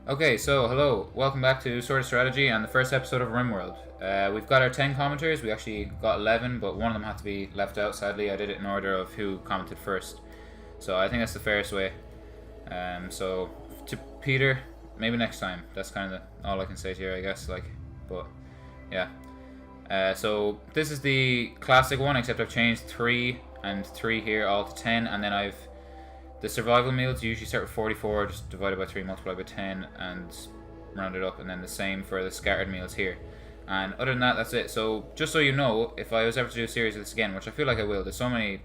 Okay, so hello, welcome back to Sorta Strategy and the first episode of Rimworld. We've got our 10 commenters. We actually got 11, but one of them had to be left out. Sadly, I did it in order of who commented first, so I think that's the fairest way. So to Peter, maybe next time. That's kind of all I can say to you, I guess. But yeah. So this is the classic one, except I've changed 3 and 3 here all to 10, and then the survival meals usually start with 44, just divided by 3, multiplied by 10, and round it up, and then the same for the scattered meals here. And other than that, that's it. So just so you know, if I was ever to do a series of this again, which I feel like I will, there's so many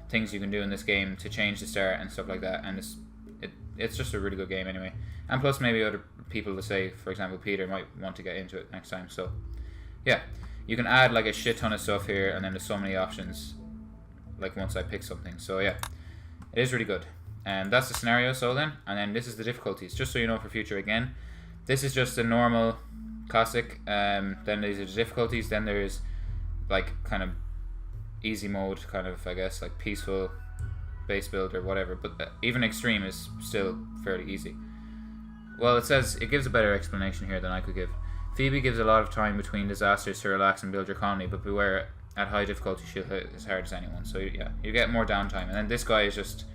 things you can do in this game to change the start and stuff like that, and it's just a really good game anyway. And plus maybe other people to say, for example Peter might want to get into it next time. So yeah, you can add like a shit ton of stuff here, and then there's so many options like once I pick something. So yeah, it is really good. And that's the scenario. So then, and then this is the difficulties, just so you know for future. Again, this is just a normal classic, then these are the difficulties, then there's like kind of easy mode, kind of, I guess, like peaceful, base build or whatever, but even extreme is still fairly easy. Well, it gives a better explanation here than I could give. Phoebe gives a lot of time between disasters to relax and build your colony, but beware, at high difficulty she'll hit as hard as anyone. So yeah, you get more downtime. And then this guy is just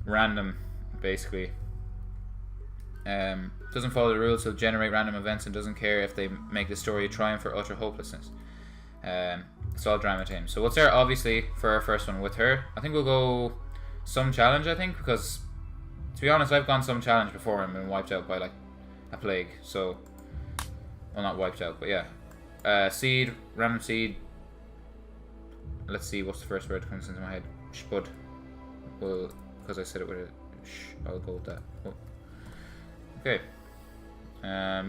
random, basically. Doesn't follow the rules, he'll generate random events and doesn't care if they make the story a triumph or utter hopelessness. It's all drama to him. So we'll start obviously for our first one with her. I think we'll go some challenge, I think, because to be honest, I've gone some challenge before and been wiped out by like a plague. So, well, not wiped out, but yeah. Seed, random seed. Let's see, what's the first word that comes into my head? Spud. Well, because I said it with a I'll go with that. Oh. Okay.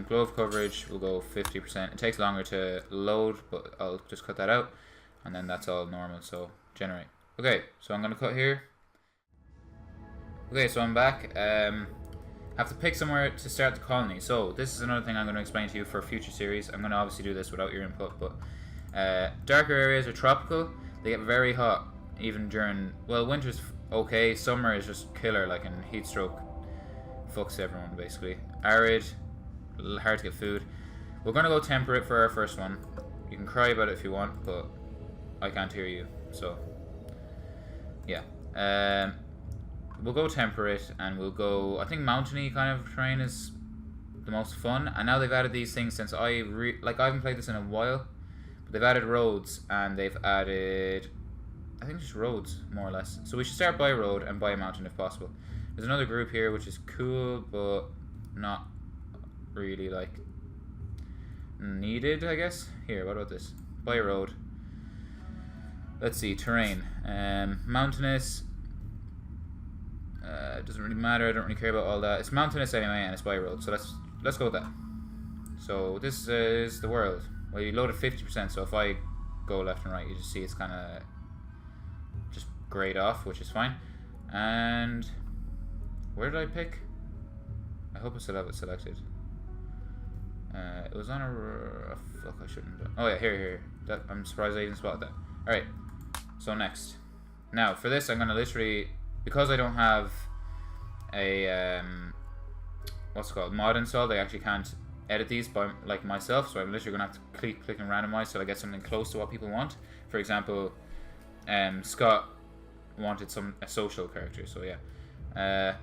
Glove coverage will go 50%. It takes longer to load, but I'll just cut that out, and then that's all normal. So generate. Okay, so I'm gonna cut here. Okay, so I'm back. Have to pick somewhere to start the colony. So this is another thing I'm going to explain to you for a future series. I'm going to obviously do this without your input, but darker areas are tropical. They get very hot even during, well, winter's okay, summer is just killer, like, and heat stroke fucks everyone basically. Arid, hard to get food. We're gonna go temperate for our first one. You can cry about it if you want, but I can't hear you, so yeah. We'll go temperate, and we'll go, I think mountainy kind of terrain is the most fun. And now they've added these things since I haven't played this in a while, but they've added roads, and they've added, I think, just roads, more or less. So we should start by road and by a mountain if possible. There's another group here which is cool, but not really like needed, I guess. Here, what about this? By a road. Let's see, terrain. Mountainous. It doesn't really matter. I don't really care about all that. It's mountainous anyway, and it's by a road. So let's go with that. So this is the world. Well, you loaded 50%. So if I go left and right, you just see it's kind of just grayed off, which is fine. And where did I pick? I hope I still have it selected. It was on a fuck. I shouldn't have done. Oh yeah, here. I'm surprised I even spotted that. All right. So next. Now for this, I'm gonna literally, because I don't have a what's it called, mod installed, I actually can't edit these by like myself. So I'm literally gonna have to click and randomize till I get something close to what people want. For example, Scott wanted a social character, so yeah.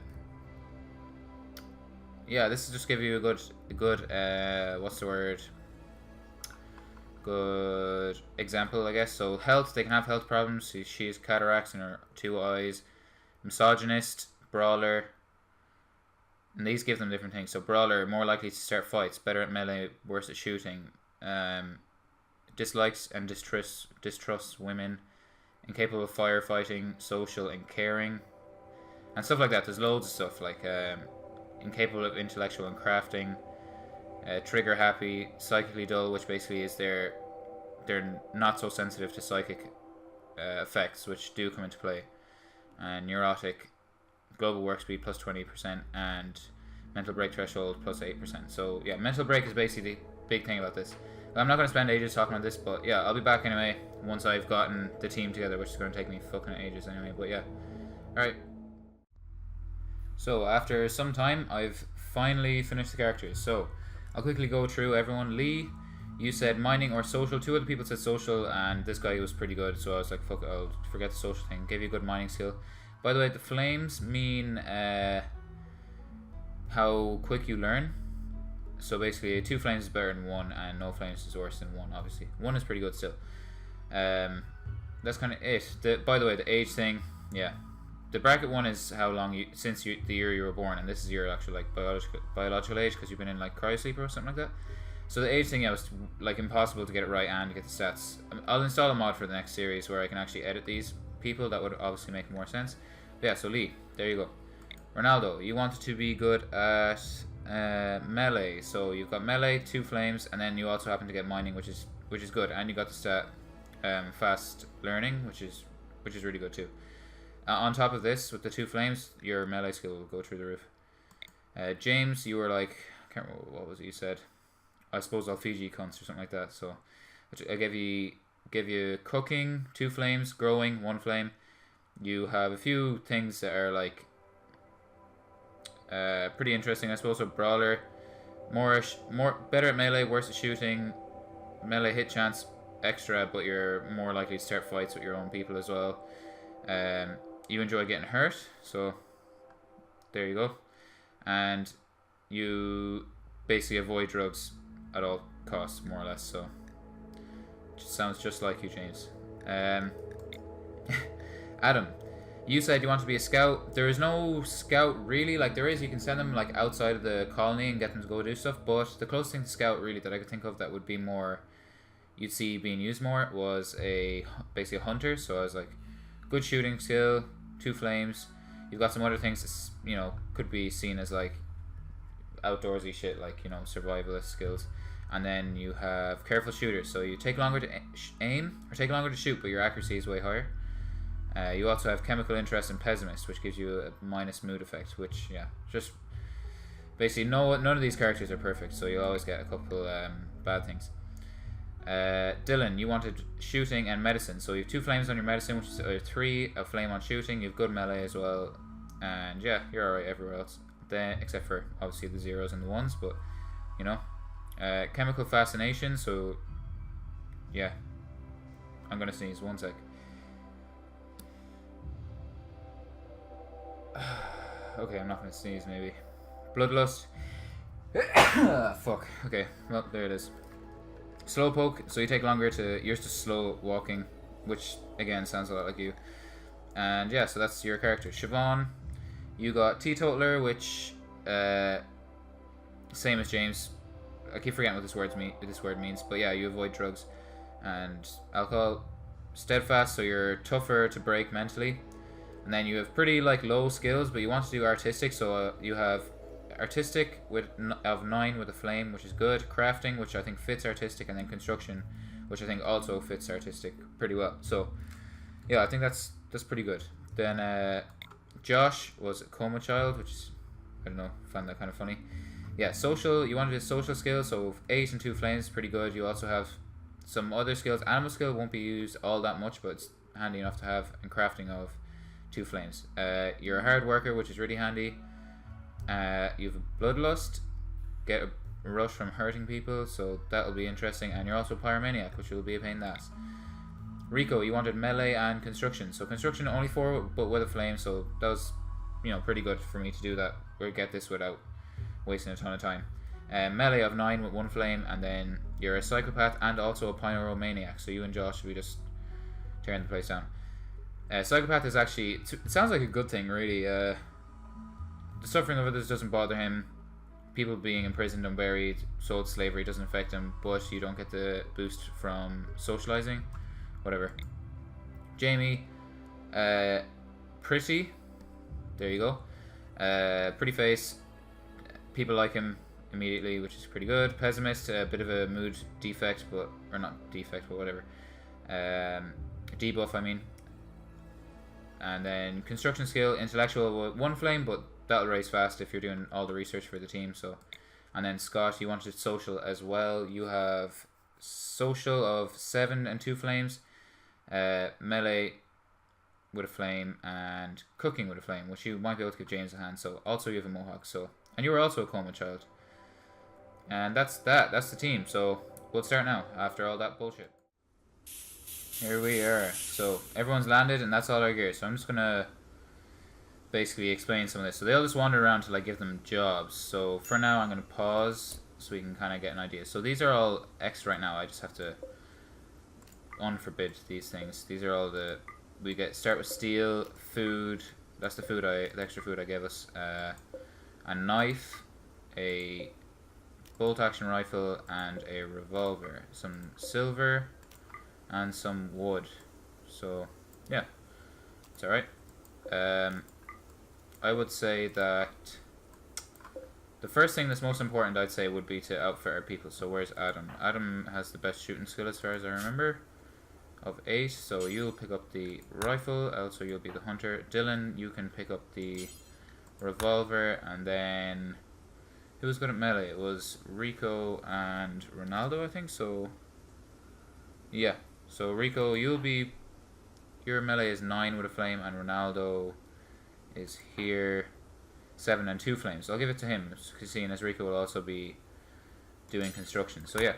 Yeah, this is just give you a good what's the word? Good example, I guess. So health, they can have health problems. She has cataracts in her 2 eyes. Misogynist, brawler, and these give them different things. So brawler, more likely to start fights, better at melee, worse at shooting. Dislikes and distrusts women. Incapable of firefighting, social and caring, and stuff like that. There's loads of stuff like incapable of intellectual and crafting, trigger happy, psychically dull, which basically is they're not so sensitive to psychic effects, which do come into play, and neurotic, global work speed plus 20%, and mental break threshold plus 8%. So yeah, mental break is basically the big thing about this. I'm not going to spend ages talking about this, but yeah, I'll be back anyway once I've gotten the team together, which is going to take me fucking ages anyway, but yeah. Alright. So after some time, I've finally finished the characters. So I'll quickly go through everyone. Lee, you said mining or social. 2 other people said social, and this guy was pretty good, so I was like, fuck it, I'll forget the social thing. Gave you a good mining skill. By the way, the flames mean how quick you learn. So basically 2 flames is better than 1, and no flames is worse than 1, obviously. 1 is pretty good still. That's kind of it. By the way, the age thing, yeah. The bracket one is how long since the year you were born, and this is your actual like biological age, because you've been in like cryosleep or something like that. So the age thing, yeah, was like impossible to get it right and get the stats. I'll install a mod for the next series where I can actually edit these people. That would obviously make more sense. But yeah, so Lee, there you go. Ronaldo, you wanted to be good at melee, so you've got melee, 2 flames, and then you also happen to get mining, which is good, and you got the stat fast learning, which is really good too. On top of this, with the 2 flames, your melee skill will go through the roof. James, you were like, I can't remember what was it you said. I suppose I'll feed you cunts or something like that. So I give you cooking, 2 flames, growing, 1 flame. You have a few things that are like pretty interesting, I suppose. So brawler, more better at melee, worse at shooting. Melee hit chance extra, but you're more likely to start fights with your own people as well. You enjoy getting hurt, so there you go. And you basically avoid drugs at all costs, more or less. So it sounds just like you, James. Adam, you said you want to be a scout. There is no scout really. Like there is, you can send them like outside of the colony and get them to go do stuff. But the closest thing to scout really that I could think of that would be more, you'd see being used more, was basically a hunter. So I was like, good shooting skill, 2 flames. You've got some other things that, could be seen as like outdoorsy shit, like, survivalist skills. And then you have careful shooter, so you take longer to aim or take longer to shoot, but your accuracy is way higher. You also have chemical interest and pessimist, which gives you a minus mood effect, which, yeah, just basically none of these characters are perfect, so you'll always get a couple bad things. Dylan, you wanted shooting and medicine, so you have 2 flames on your medicine, which is 3, a flame on shooting. You have good melee as well, and yeah, you're alright everywhere else, except for obviously the 0s and the 1s, but chemical fascination, so yeah, I'm gonna sneeze, 1 sec. Okay, I'm not gonna sneeze, maybe. Bloodlust. Fuck, okay, well, there it is. Slowpoke, so you take longer you're just slow walking, which again sounds a lot like you. And yeah, so that's your character. Siobhan, you got teetotaler, which same as James. I keep forgetting what this word means, but yeah, you avoid drugs and alcohol. Steadfast, so you're tougher to break mentally. And then you have pretty like low skills, but you want to do artistic, so you have artistic of 9 with a flame, which is good. Crafting, which I think fits artistic, and then construction, which I think also fits artistic pretty well. So yeah, I think that's pretty good. Then Josh was a coma child, which is, I don't know, found that kind of funny. Yeah, social, you wanted a social skill, so 8 and 2 flames, pretty good. You also have some other skills. Animal skill won't be used all that much, but it's handy enough to have. And crafting of 2 flames. You're a hard worker, which is really handy. You have a bloodlust, get a rush from hurting people, so that'll be interesting. And you're also a pyromaniac, which will be a pain in the ass. Rico, you wanted melee and construction, so construction only 4 but with a flame, so that was pretty good for me to do that, or get this without wasting a ton of time. Melee of 9 with 1 flame, and then you're a psychopath and also a pyromaniac, so you and Josh should be just tearing the place down. Psychopath is actually, it sounds like a good thing really. The suffering of others doesn't bother him. People being imprisoned, unburied, sold to slavery doesn't affect him, but you don't get the boost from socializing. Whatever. Jamie, pretty. There you go. Pretty face. People like him immediately, which is pretty good. Pessimist, a bit of a mood defect, or not defect, but whatever. Debuff, I mean. And then construction skill, intellectual with 1 flame, but that'll raise fast if you're doing all the research for the team. So, and then Scott, you wanted social as well. You have social of 7 and 2 flames, melee with a flame, and cooking with a flame, which you might be able to give James a hand. So also you have a mohawk, so And you were also a coma child. And that's that. That's the team. So we'll start now after all that bullshit. Here we are. So everyone's landed and that's all our gear. So I'm just gonna basically explain some of this. So they'll just wander around till I give them jobs. So for now I'm gonna pause so we can kind of get an idea. So these are all extra right now. I just have to unforbid these things. These are all the we get. Start with steel, food. That's the food the extra food I gave us. A knife, a bolt action rifle, and a revolver. Some silver, and some wood. So yeah, it's all right. I would say that the first thing that's most important, I'd say, would be to outfit our people. So where's Adam? Adam has the best shooting skill as far as I remember, of 8. So you'll pick up the rifle. Also, you'll be the hunter. Dylan, you can pick up the revolver. And then who was good at melee? It was Rico and Ronaldo, I think. So yeah. So Rico, you'll be, your melee is 9 with a flame, and Ronaldo is here 7 and 2 flames. So I'll give it to him, seeing as Rico will also be doing construction. So yeah.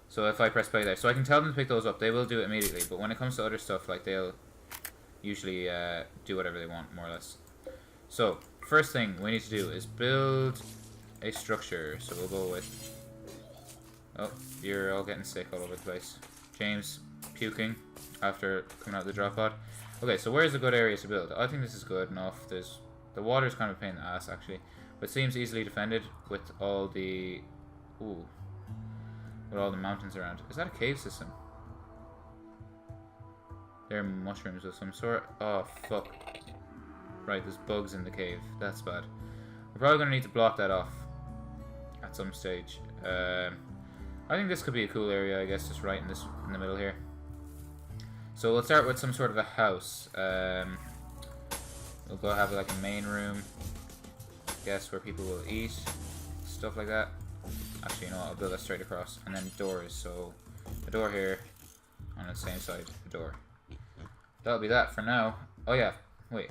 So if I press play there, so I can tell them to pick those up. They will do it immediately. But when it comes to other stuff, like, they'll usually do whatever they want, more or less. So first thing we need to do is build a structure. So we'll go with. Oh, you're all getting sick all over the place. James puking after coming out of the drop pod. Okay, so where's a good area to build? I think this is good enough. The water's kind of a pain in the ass, actually, but it seems easily defended with all the with all the mountains around. Is that a cave system? There are mushrooms of some sort. Oh fuck! Right, there's bugs in the cave. That's bad. We're probably gonna need to block that off at some stage. I think this could be a cool area, I guess, just right in the middle here. So we'll start with some sort of a house. We'll go have like a main room, I guess, where people will eat, stuff like that. Actually, you know what, I'll build that straight across. And then doors, so a door here, on the same side, a door. That'll be that for now. Oh yeah, wait.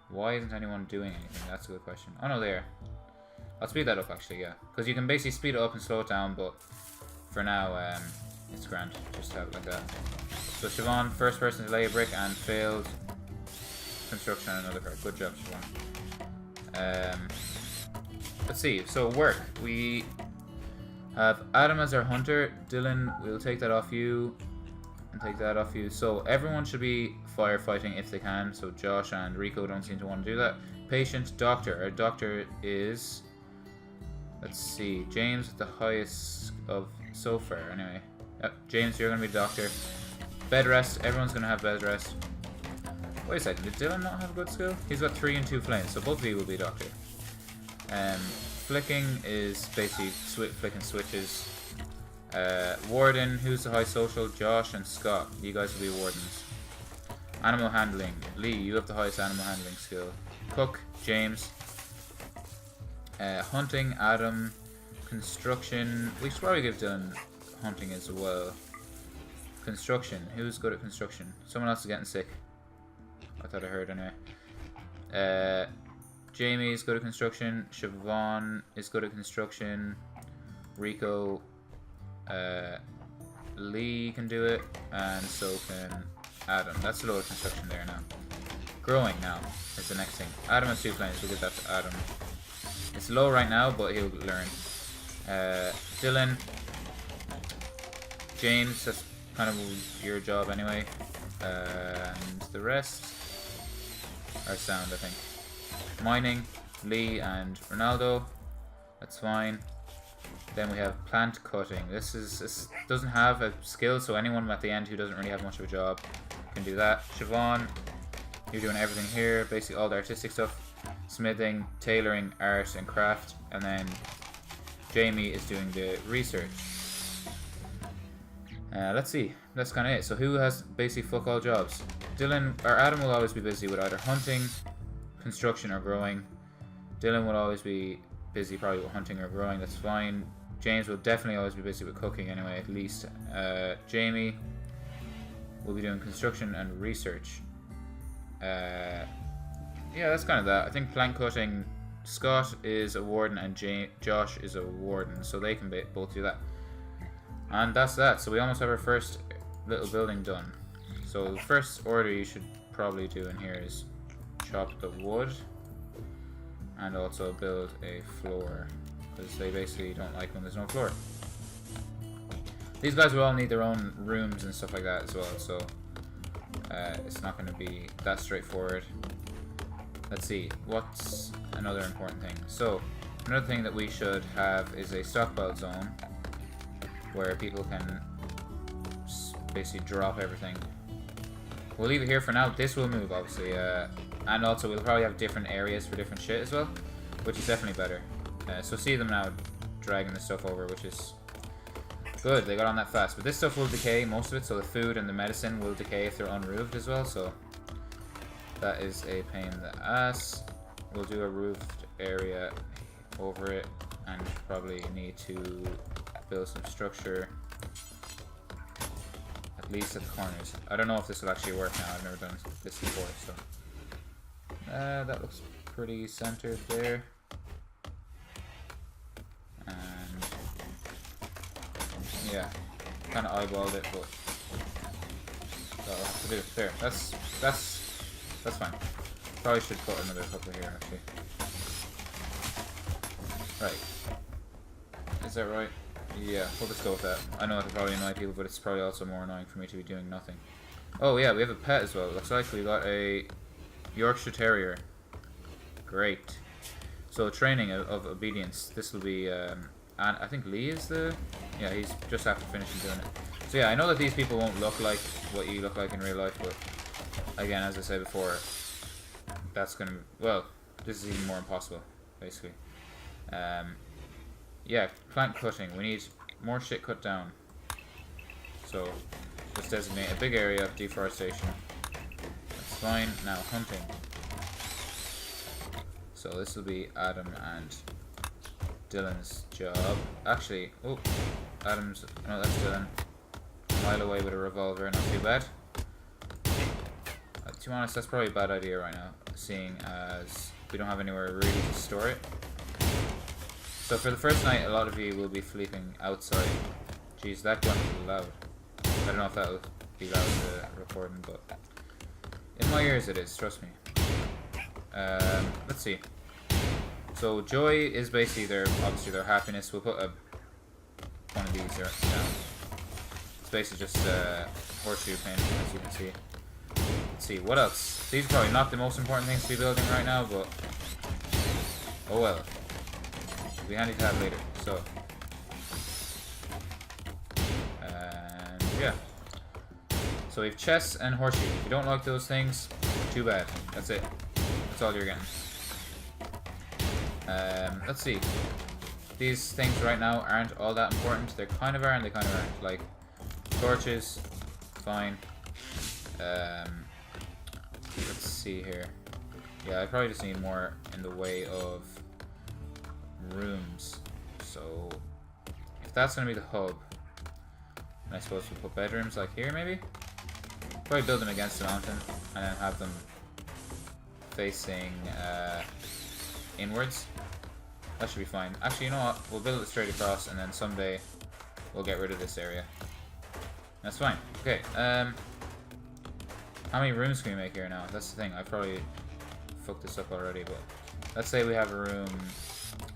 Why isn't anyone doing anything? That's a good question. Oh no, there. I'll speed that up actually, yeah. Because you can basically speed it up and slow it down, but for now, it's grand. Just have it like that. So Siobhan, first person to lay a brick and failed construction on another part. Good job, Siobhan. Let's see. So work. We have Adam as our hunter. Dylan, we'll take that off you. And take that off you. So everyone should be firefighting if they can. So Josh and Rico don't seem to want to do that. Patient, doctor. Our doctor is... Let's see. James with the highest of so far, anyway. Yep, James, you're going to be the doctor. Bed rest. Everyone's going to have bed rest. Wait a second. Did Dylan not have a good skill? He's got 3 and 2 flames, so both of you will be doctor. Flicking is basically flicking switches. Warden, who's the high social? Josh and Scott. You guys will be wardens. Animal handling. Lee, you have the highest animal handling skill. Cook, James. Hunting, Adam. Construction. We should probably give Dylan hunting as well. Construction. Who's good at construction? Someone else is getting sick. I thought I heard anyway. Jamie is good at construction. Siobhan is good at construction. Rico. Lee can do it. And so can Adam. That's a load of construction there now. Growing now is the next thing. Adam has 2 flames. We'll give that to Adam. It's low right now, but he'll learn. Dylan. James, that's kind of your job anyway. And the rest are sound, I think. Mining, Lee and Ronaldo. That's fine. Then we have plant cutting. This doesn't have a skill, so anyone at the end who doesn't really have much of a job can do that. Siobhan, you're doing everything here, basically all the artistic stuff. Smithing, tailoring, art and craft. And then Jamie is doing the research. Let's see. That's kind of it. So who has basically fuck all jobs? Dylan or Adam will always be busy with either hunting, construction, or growing. Dylan will always be busy probably with hunting or growing. That's fine. James will definitely always be busy with cooking anyway, at least. Jamie will be doing construction and research. yeah, that's kind of that. I think plank cutting, Scott is a warden and Josh is a warden, so they can both do that. And that's that. So we almost have our first little building done. So the first order you should probably do in here is chop the wood and also build a floor, because they basically don't like when there's no floor. These guys will all need their own rooms and stuff like that as well, so it's not going to be that straightforward. Let's see, what's another important thing? So, another thing that we should have is a stockpile zone where people can basically drop everything. We'll leave it here for now. This will move, obviously, and also we'll probably have different areas for different shit as well, which is definitely better. So see them now dragging the stuff over, which is good. They got on that fast. But this stuff will decay, most of it, so the food and the medicine will decay if they're unroofed as well, so that is a pain in the ass. We'll do a roofed area over it, and probably need to build some structure, at least at the corners. I don't know if this will actually work now. I've never done this before, so that looks pretty centered there. And yeah, kind of eyeballed it, but that'll have to do. There, that's fine. Probably should put another couple here, actually. Right. Is that right? Yeah, we'll just go with that. I know it'll probably annoy people, but it's probably also more annoying for me to be doing nothing. Oh yeah, we have a pet as well. Looks like we got a Yorkshire Terrier. Great. So training of obedience. This will be, and I think Lee is the... Yeah, he's just after finishing doing it. So yeah, I know that these people won't look like what you look like in real life, but again, as I said before, that's gonna... Well, this is even more impossible, basically. Yeah, plant cutting. We need more shit cut down. So, let's designate a big area of deforestation. That's fine. Now, hunting. So, this will be Adam and Dylan's job. Actually, oh, Adam's... No, that's Dylan. A mile away with a revolver, not too bad. To be honest, that's probably a bad idea right now, seeing as we don't have anywhere really to store it. So for the first night, a lot of you will be sleeping outside. Jeez, that gun is loud. I don't know if that'll be loud in the recording, but in my ears it is, trust me. Let's see. So joy is basically obviously their happiness. We'll put one of these there down. It's basically just horseshoe painting, as you can see. Let's see, what else? These are probably not the most important things to be building right now, but oh well. It'll be handy to have later, so. And yeah. So we have chests and horseshoes. If you don't like those things, too bad. That's it. That's all you're getting. Let's see. These things right now aren't all that important. They kind of are and they kind of aren't. Like, torches, fine. Let's see here. Yeah, I probably just need more in the way of rooms. So if that's going to be the hub, then I suppose we'll put bedrooms like here maybe? Probably build them against the mountain and then have them facing inwards. That should be fine. Actually, you know what? We'll build it straight across and then someday we'll get rid of this area. That's fine. Okay, how many rooms can we make here now? That's the thing. I probably fucked this up already, but let's say we have a room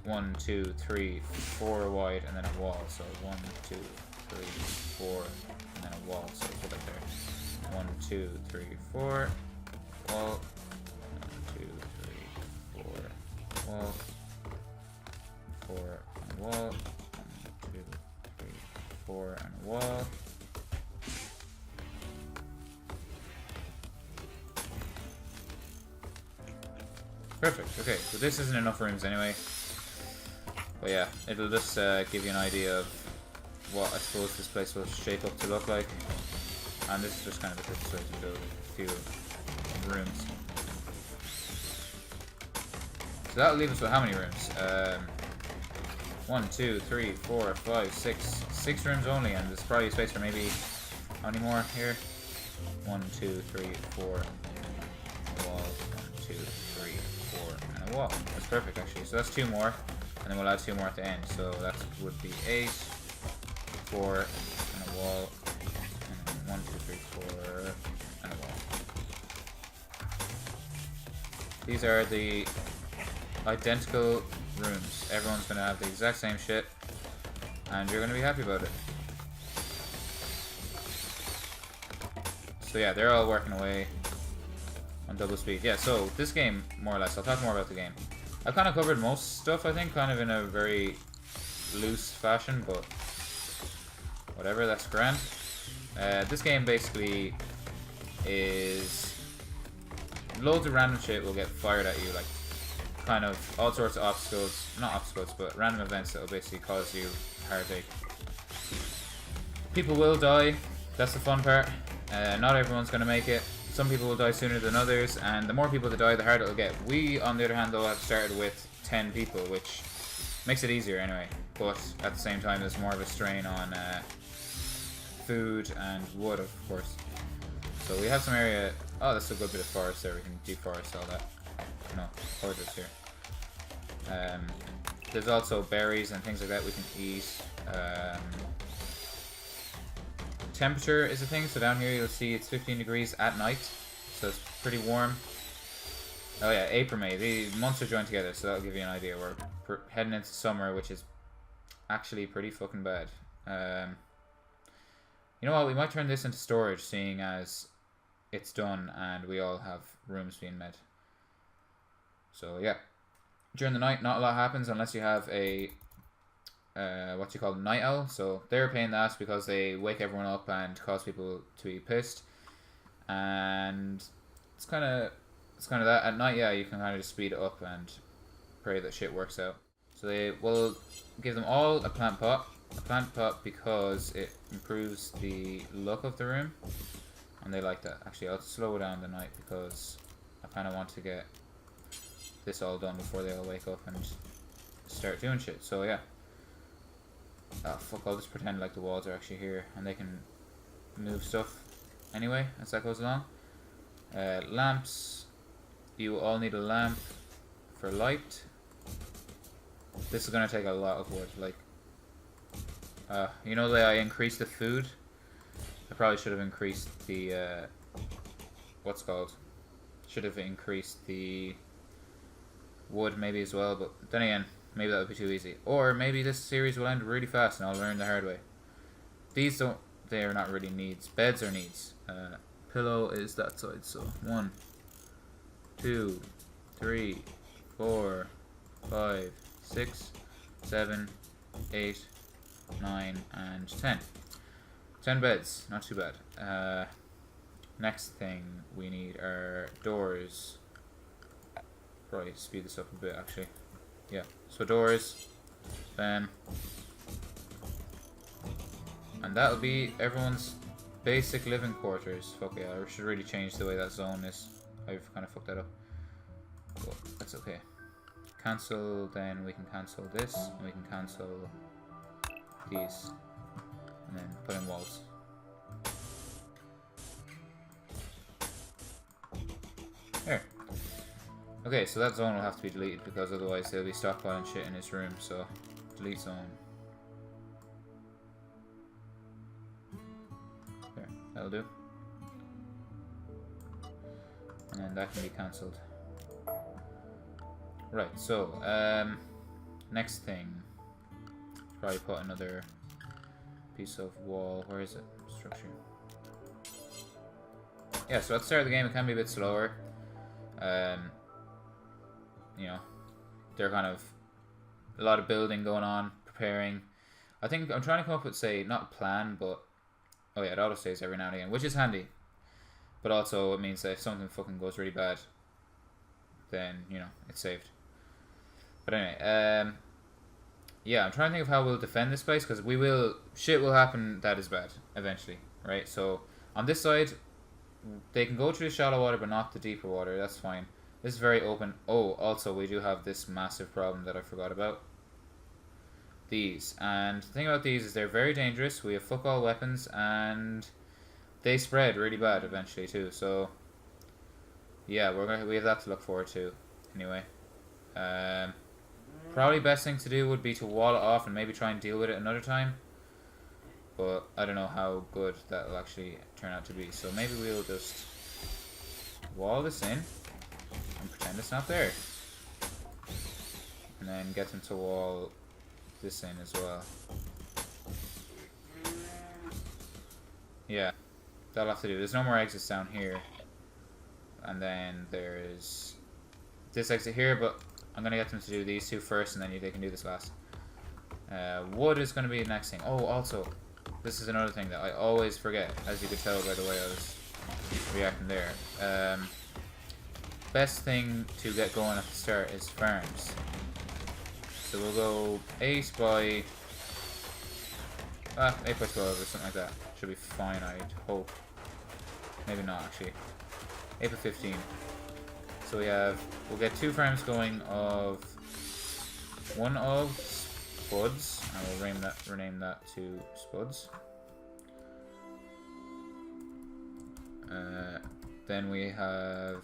1, 2, 3, 4 wide and then a wall. So 1, 2, 3, 4 and then a wall. So put that there. 1, 2, 3, 4 wall. 1, 2, 3, 4 wall. 4 and a wall. 1, 2, 3, 4 and a wall. Perfect, okay, so this isn't enough rooms anyway. But yeah, it'll just give you an idea of what I suppose this place will shape up to look like. And this is just kind of a quick way to build a few rooms. So that'll leave us with how many rooms? 1, 2, 3, 4, 5, 6. 6 rooms only, and there's probably space for maybe how many more here? 1, 2, 3, 4 walls. 1, 2, 3, wall. That's perfect actually. So that's 2 more, and then we'll add 2 more at the end. So that would be 8, 4, and a wall, and then 1, 2, 3, 4, and a wall. These are the identical rooms. Everyone's gonna have the exact same shit, and you're gonna be happy about it. So yeah, they're all working away on double speed. Yeah, so this game, more or less, I'll talk more about the game. I've kind of covered most stuff, I think, kind of in a very loose fashion, but whatever, that's grand. This game basically is loads of random shit will get fired at you, like kind of all sorts of obstacles, not obstacles, but random events that will basically cause you heartache. People will die, that's the fun part. Not everyone's going to make it. Some people will die sooner than others, and the more people that die, the harder it'll get. We, on the other hand, though, have started with 10 people, which makes it easier anyway. But at the same time, there's more of a strain on food and wood, of course. So we have some area. Oh, that's a good bit of forest there. We can deforest all that. No, forest here. There's also berries and things like that we can eat. Temperature is a thing, so down here you'll see it's 15 degrees at night, so it's pretty warm. Oh yeah, April, May, the months are joined together, so that'll give you an idea. We're heading into summer, which is actually pretty fucking bad. You know what, we might turn this into storage, seeing as it's done and we all have rooms being met. So yeah, during the night not a lot happens unless you have a what you call night owl. So they're a pain in the ass because they wake everyone up and cause people to be pissed, and it's kind of that. At night, yeah, you can kind of just speed it up and pray that shit works out. So they will give them all a plant pot because it improves the look of the room, and they like that. Actually, I'll slow down the night because I kind of want to get this all done before they all wake up and start doing shit. So yeah. Oh fuck, I'll just pretend like the walls are actually here and they can move stuff anyway as that goes along. Lamps. You all need a lamp for light. This is gonna take a lot of wood, like you know that I increased the food? I probably should have increased the what's called? Should have increased the wood maybe as well, but then again, maybe that would be too easy. Or maybe this series will end really fast and I'll learn the hard way. These don't, they are not really needs. Beds are needs. Pillow is that side, so 1, 2, 3, 4, 5, 6, 7, 8, 9, and 10. 10 beds, not too bad. Next thing we need are doors. Probably speed this up a bit actually. Yeah, so doors, bam, and that'll be everyone's basic living quarters. Fuck yeah, I should really change the way that zone is. I've kind of fucked that up, but that's okay. Cancel, then we can cancel this, and we can cancel these, and then put in walls. There. Okay, so that zone will have to be deleted because otherwise they'll be stockpiling shit in his room, so delete zone. There, that'll do. And then that can be cancelled. Right, so, next thing. Probably put another piece of wall. Where is it? Structure. Yeah, so at the start of the game it can be a bit slower. You know, they're kind of a lot of building going on, preparing. I think I'm trying to come up with, say, not a plan, but oh yeah, it auto saves every now and again, which is handy. But also it means that if something fucking goes really bad, then you know it's saved. But anyway, yeah, I'm trying to think of how we'll defend this place because shit will happen that is bad eventually, right? So on this side, they can go through the shallow water, but not the deeper water. That's fine. This is very open. Oh, also we do have this massive problem that I forgot about. These. And the thing about these is they're very dangerous. We have fuck all weapons and they spread really bad eventually too. So yeah, we have that to look forward to anyway. Probably best thing to do would be to wall it off and maybe try and deal with it another time. But I don't know how good that will actually turn out to be. So maybe we'll just wall this in and pretend it's not there. And then get them to wall this in as well. Yeah, that'll have to do. There's no more exits down here. And then there's this exit here, but I'm going to get them to do these two first, and then they can do this last. Wood is going to be the next thing. Oh, also, this is another thing that I always forget, as you could tell by the way I was reacting there. Best thing to get going at the start is farms. So we'll go 8 by 12 or something like that. Should be fine, I'd hope. Maybe not actually. 8 by 15. So we'll get 2 farms going of one of Spuds, and we'll rename that to Spuds. Then we'll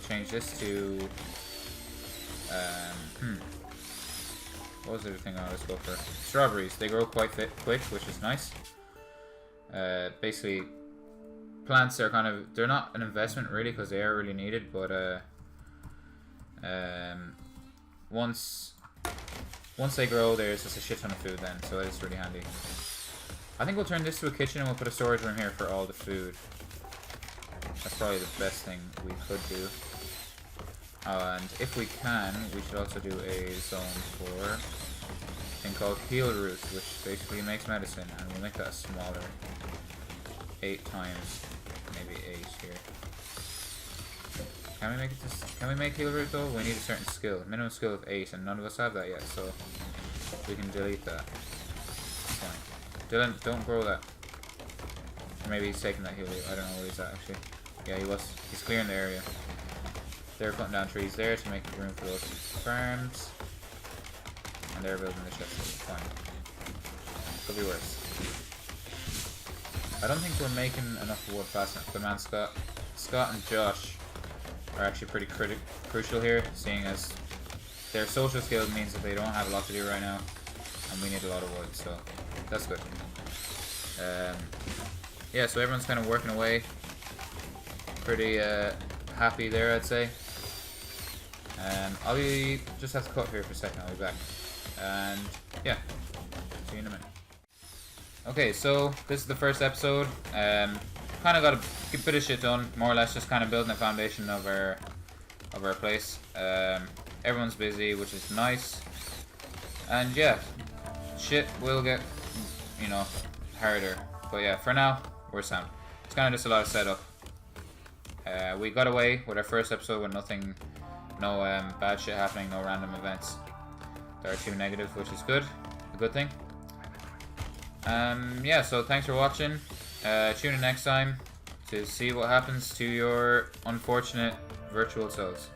change this to what was the other thing I always go for? Strawberries. They grow quite quick, which is nice. Basically, plants are they're not an investment really because they are really needed, but once they grow, there's just a shit ton of food then, so it's really handy. I think we'll turn this to a kitchen and we'll put a storage room here for all the food. That's probably the best thing we could do. And if we can, we should also do a zone for a thing called Heal Root, which basically makes medicine, and we'll make that smaller. 8 times, maybe 8 here. Can we make it can we make Heal Root though? We need a certain skill. Minimum skill of 8, and none of us have that yet, so we can delete that. Fine. Dylan, don't grow that. Or maybe he's taking that heal root. I don't know where he's at actually. Yeah, he was. He's clearing the area. They're cutting down trees there to make room for those farms. And they're building the chests. Fine. Could be worse. I don't think we're making enough wood fast enough. Good man, Scott and Josh are actually pretty crucial here, seeing as their social skill means that they don't have a lot to do right now, and we need a lot of wood, so that's good. Yeah, so everyone's kind of working away. Pretty happy there, I'd say. I'll just have to cut here for a second. I'll be back. And yeah, see you in a minute. Okay, so this is the first episode. Kind of got a bit of shit done, more or less, just kind of building the foundation of our place. Everyone's busy, which is nice. And yeah, shit will get, you know, harder. But yeah, for now, we're sound. It's kind of just a lot of setup. We got away with our first episode with no bad shit happening, no random events. There are 2 negatives, which is good, a good thing. Yeah, so thanks for watching. Tune in next time to see what happens to your unfortunate virtual selves.